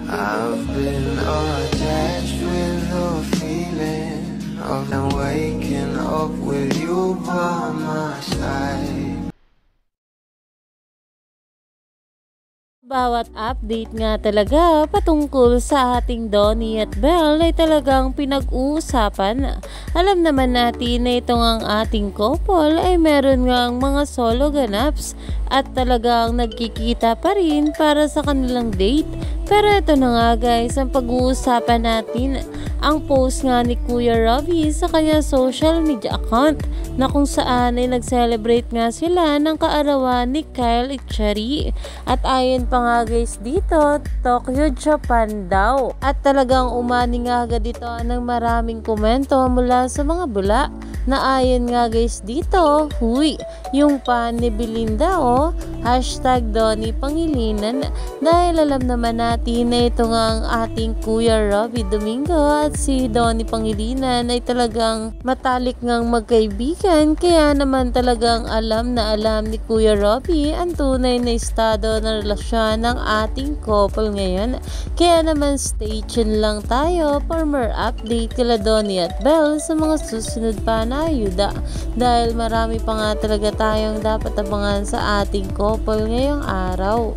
I've been attached with the feeling of waking up with you by my side. Bawat update nga talaga patungkol sa ating Donnie at Belle ay talagang pinag-uusapan. Alam naman natin na itong ang ating couple ay meron nga ang mga solo ganaps at talagang nagkikita pa rin para sa kanilang date. Pero ito na nga guys, ang pag-uusapan natin ang post nga ni Kuya Robbie sa kanya social media account na kung saan ay nag-celebrate nga sila ng kaarawan ni Kyle Echari. At ayon pa nga guys dito, Tokyo, Japan daw. At talagang umani nga agad dito ng maraming komento mula sa mga bula na ayon nga guys dito, huy, yung pan ni Belinda hashtag Donnie Pangilinan, dahil alam naman natin na ito nga ang ating Kuya Robbie Domingo at si Donnie Pangilinan ay talagang matalik ngang magkaibigan, kaya naman talagang alam na alam ni Kuya Robbie ang tunay na estado ng relasyon ng ating couple ngayon. Kaya naman stay tuned lang tayo for more update kila Donnie at Belle sa mga susunod pa na ayuda, dahil marami pa nga talaga tayong dapat abangan sa ating couple ngayong araw.